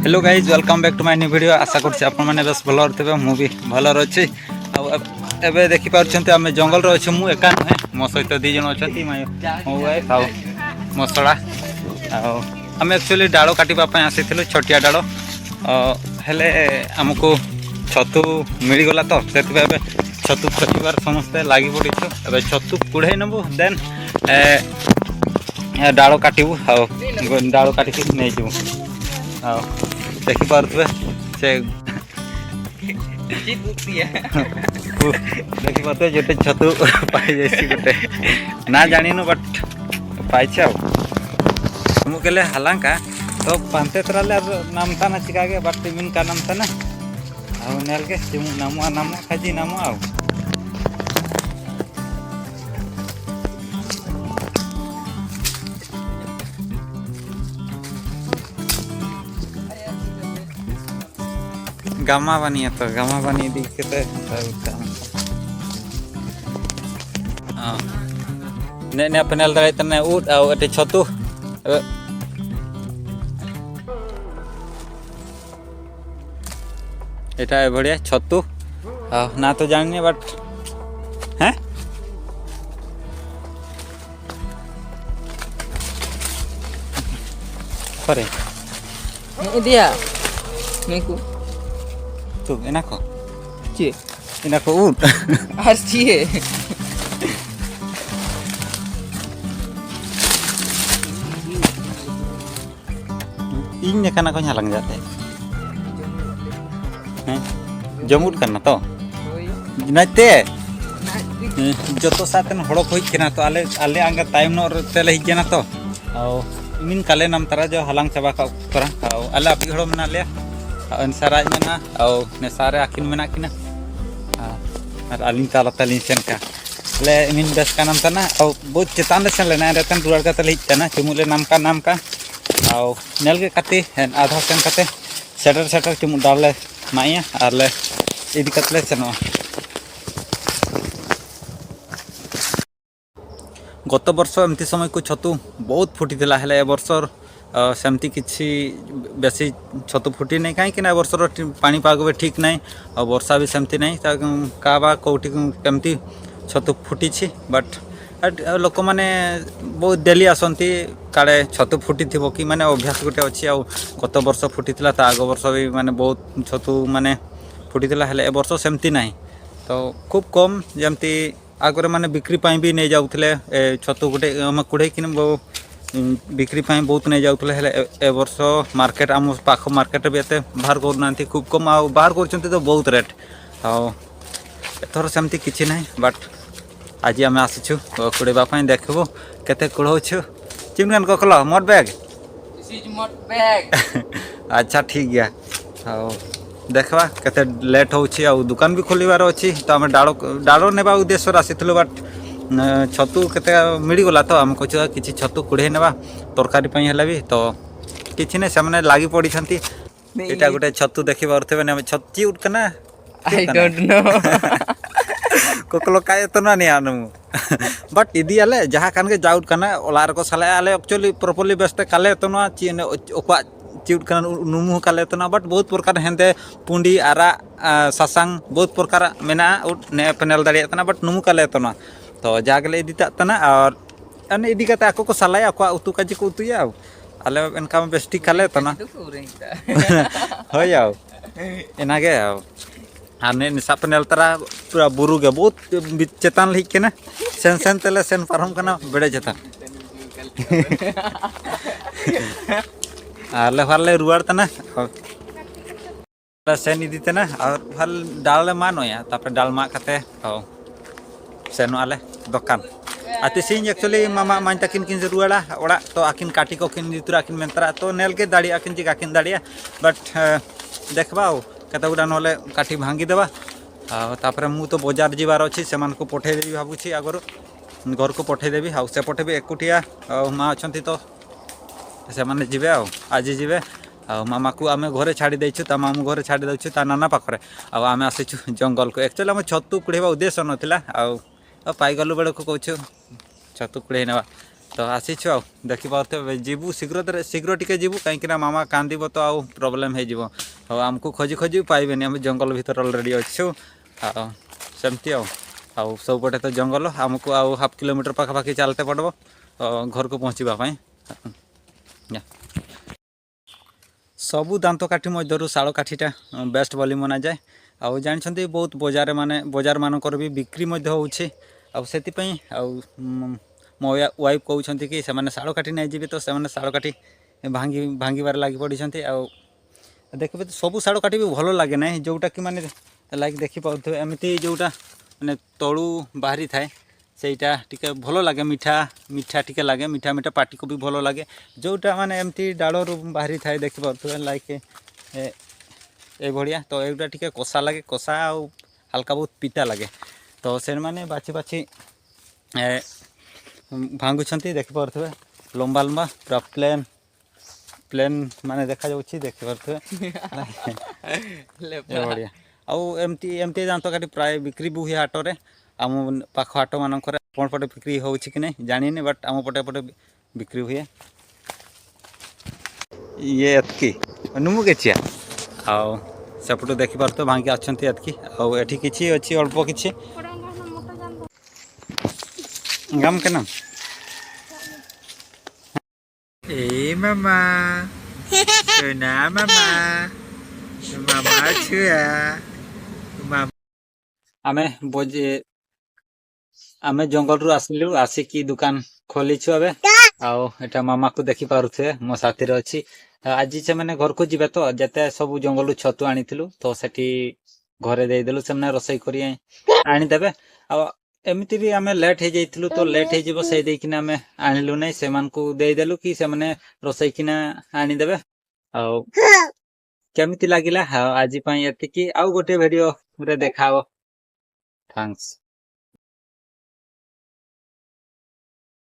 Hello guys welcome back to my new video. आशा करछि आपण माने बस भल थे मुझे भल अच्छी। एबे देखि पारछन्ते आमे जंगल रो अछि। मु एका नुहे मो सहित दी जण अछंती मो वाइफ आउ मसड़ा आमे एक्चुअली डालो काटिबा पय आसीथिलु छोटिया डालो हेले हमको छतु मिल गला तो सेति एबे छतु खोजिबार समस्ते लागि पड़िछु। एबे छतु कुढ़े नबु देन डालो काटिबु डालो काटिक नै जिवु देखिपे से देखिपे जो छतु पाई गोटे ना जानी बट पाई मुझे हलांका तो पांते तरह नामता ना चिका बट मिन का नामता ना नेल के नामो नामो खाजी नामो आ गामा बनी है तो गामा बनी दिखते ने पेनल दाड़े तने उड आ एटे छतु एटा बढ़िया छतु ना तो जानी बट हैं करे dia niku tu enak kok cie enak kok ud harus cie ini kan aku nyalang jate जमुट करना तो नाते जो सातन हड़क होना तो आले आले आगे तायम तेले हिजना तो मिन काले नाम तारा जो हलांग चाबा करा आले आपी हड़ मेना ले अनसारा मेना ने सारे आकिन मेना किना और आलिन ताला तलिन सेन का ले मिन बेस का नाम तना बहुत चेतान सेन लेना रेतन रुआर का तले हिजना चुमुले नाम का नेल के काती आधा सेन काते सेटर सेटर चुमु डाले माया आले इदी कतले सेनो गत वर्ष एमती समय को छतु बहुत फुटी थिला हेले ए वर्षर सेमती किछि बेसी छतु फुटी नहीं कहीं कि वर्षर पानी पाग भी ठीक नहीं और वर्षा भी सेमती नहीं का बा कौटी केमती छतु फुटी बट लोक मैंने बहुत डेली आसती काले छतु फुटी थी कि माने अभ्यास गोटे अच्छी गत वर्ष फुटी आग वर्ष भी माने बहुत छतु माने फुटी हेले ए वर्ष सेमती नहीं तो खूब कम जमती आगे माने बिक्री भी नहीं जाऊले छतु गोटे आम कुड़े कि बिक्री बहुत नहीं जाऊले हेले ए वर्ष मार्केट आम पाख मार्केट भी एते बाहर करना खूब कम आ बाहर कर तो बहुत रेट एथर सेमती किसी ना बट आज आम आसीचु कुड़ेवाई देखबू केते कुड़ाऊ चिमगान कखल मोट बैग अच्छा ठीक गया देखवा केते लेट हो दुकान भी खोलिबार अच्छी तो आम डालो नेबा उद्देश्य आसीलु बट छतु केते मिलगला तो आम कह कि छतु कुड़े नेबा तरकारी भी तो किसी ना से लगी पड़ी यहाँ गोटे छतु देखी पारे छती उठना I don't know कोकलो का तो ना नहीं आनु बट इदी आले जहाँ कान के जाउट कना ओलार को साले आले एक्चुअली प्रॉपर्ली बेस्ते काले तो ना चीन ओका चिउट कना नुमु काले तो ना बट बहुत प्रकार हेंदे पुंडी आरा सासांग बहुत प्रकार मेना उट ने पेनल दाड़िया तना बट नुमु काले तो ना तो जागले इदी तना और अने इदी कते आको को सालाय आको उतु काजी को उतुया आले एनका बेस्टी काले तो ना होय एनागे आने निशा पेनल तारा पूरा बुरु गे बहुत चेतान लिखना सेन सेन तेले सेन पारम कना बेड़े चेतान आले फाले रुआर तना सेन इदी तना और फाल डाल मानोया तापर डाल मा कते सेनो आले दुकान आते सिंह एक्चुअली मामा मान तकिन किन रुआड़ा ओड़ा तो आकिन काटी को किन दितुरा किन मेंतरा तो नेल के दाड़ी आकिन जी आकिन दाड़िया बट देखबाओ कते गुड़ा ना काठी भांगी देवा तापर मु तो बजार जीवार अच्छी से पठेदेवी भावुची आगर घर को पठेदेवी हाउ से पठे भी एकुटिया माँ अच्छा तो से मैंने जीवे आज जीवे मामा को आम घरे छाड़ी देचु मामू घरे छाड़ी देचु नाना पाखे आम आसीचु जंगल को एक्चुअली आम छतु कुड़ेवा उद्देश्य नाला पाईगलु बेड़ को कहूँ छतु कुड़े ना ତ ଆସିଛୁ ଆଉ ଦେଖିପାରୁଥିବେ ଯିବୁ ଶୀଘ୍ର ଟିକେ ଯିବୁ କାହିଁକିନା ମାମା କାନ୍ଦିବ ତ ଆଉ ପ୍ରୋବ୍ଲେମ୍ ହେଇଯିବ ଆଉ ଆମକୁ ଖୋଜି ଖୋଜି ପାଇବେନି ଆମେ ଜଙ୍ଗଲ ଭିତରେ ଅଲରେଡ଼ି ଅଛୁ ଆଉ ସେମିତି ଆଉ ସବୁପଟେ ତ ଜଙ୍ଗଲ ଆମକୁ ଆଉ 1/2 କିଲୋମିଟର ପାଖାପାଖି ଚାଲତେ ପଡ଼ିବ ଘରକୁ ପହଞ୍ଚିବା ପାଇଁ ସବୁ ଦାନ୍ତ କାଠି ମଧ୍ୟରୁ ଶାଳ କାଠିଟା ବେଷ୍ଟ ବୋଲି ମନାଯାଏ ଆଉ ଜାଣିଛନ୍ତି ବହୁତ ବଜାର ମାନଙ୍କର ବି ବିକ୍ରି ମଧ୍ୟ ହେଉଛି ଆଉ ସେଥିପାଇଁ ଆଉ ମୋ ୱାଇଫ୍ କହୁଛନ୍ତି କି ସେମାନେ ଶାଳ କାଠି ନେଇଯିବେ ତ ସେମାନେ ଶାଳ କାଠି ଭାଙ୍ଗିବାରେ ଲାଗି ପଡ଼ିଛନ୍ତି ଆଉ ଦେଖିବେ ତ ସବୁ ଶାଳ କାଠି ବି ଭଲ ଲାଗେ ନାହିଁ ଯେଉଁଟା କି ମାନେ ଲାଇକ୍ ଦେଖିପାରୁଥିବେ ଏମିତି ଯେଉଁଟା ମାନେ ତଳୁ ବାହାରି ଥାଏ ସେଇଟା ଟିକେ ଭଲ ଲାଗେ ମିଠା ଟିକେ ଲାଗେ ମିଠା ପାଟିକୁ ବି ଭଲ ଲାଗେ ଯେଉଁଟା ମାନେ ଏମିତି ଡାଳରୁ ବାହାରି ଥାଏ ଦେଖିପାରୁଥିବେ ଲାଇକ୍ ଏଇଭଳିଆ ତ ଏଇଟା ଟିକେ କଷା ଲାଗେ କଷା ଆଉ ହାଲକା ବହୁତ ପିତା ଲାଗେ ତ ସେମାନେ ବାଛି ଭାଙ୍ଗୁଛନ୍ତି ଦେଖିପାରୁଥିବେ ଲମ୍ବା ପୁରା ପ୍ଲେନ୍ ମାନେ ଦେଖାଯାଉଛି ଦେଖିପାରୁଥିବେ ଏଭଳିଆ ଆଉ ଏମିତି ଦାନ୍ତ କାଠି ପ୍ରାୟ ବିକ୍ରି ବି ହୁଏ ହାଟରେ ଆମ ପାଖ ହାଟ ମାନଙ୍କରେ ଆପଣ ପଟେ ବିକ୍ରି ହେଉଛି କି ନାହିଁ ଜାଣିନି ବଟ୍ ଆମ ପଟେ ବିକ୍ରି ହୁଏ ଇଏ ଏତିକି ନୁମୁ କେଚିଆ ଆଉ ସେପଟୁ ଦେଖିପାରୁଥିବେ ଭାଙ୍ଗି ଅଛନ୍ତି ଏତିକି ଆଉ ଏଠି କିଛି ଅଛି ଅଳ୍ପ କିଛି ଗାମ କେନା Hey mama, Sona mama, mama ଛୁଆ ଆମେ ଜଙ୍ଗଲରୁ ଆସିକି ଦୋକାନ ଖୋଲିଛୁ ଏବେ ଆଉ ଏଟା ମାମାକୁ ଦେଖିପାରୁଥିବେ ମୋ ସାଥିରେ ଅଛି ଆଜି ସେମାନେ ଘରକୁ ଯିବେ ତ ଯେତେ ସବୁ ଜଙ୍ଗଲରୁ ଛତୁ ଆଣିଥିଲୁ ତ ସେଠି ଘରେ ଦେଇଦେଲୁ ସେମାନେ ରୋଷେଇ କରି ଆଣିଦେବେ ଆଉ ଏମିତି ବି ଆମେ ଲେଟ୍ ହେଇଯାଇଥିଲୁ ତ ଲେଟ୍ ହେଇଯିବ ସେଇ ଦେଇକିନା ଆମେ ଆଣିଲୁ ନାହିଁ ସେମାନଙ୍କୁ ଦେଇଦେଲୁ କି ସେମାନେ ରୋଷେଇକିନା ଆଣିଦେବେ ଆଉ କେମିତି ଲାଗିଲା ଆଜି ପାଇଁ ଏତିକି ଆଉ ଗୋଟେ ଭିଡିଓରେ ଦେଖାହବ ଥ୍ୟାଙ୍କ୍ସ।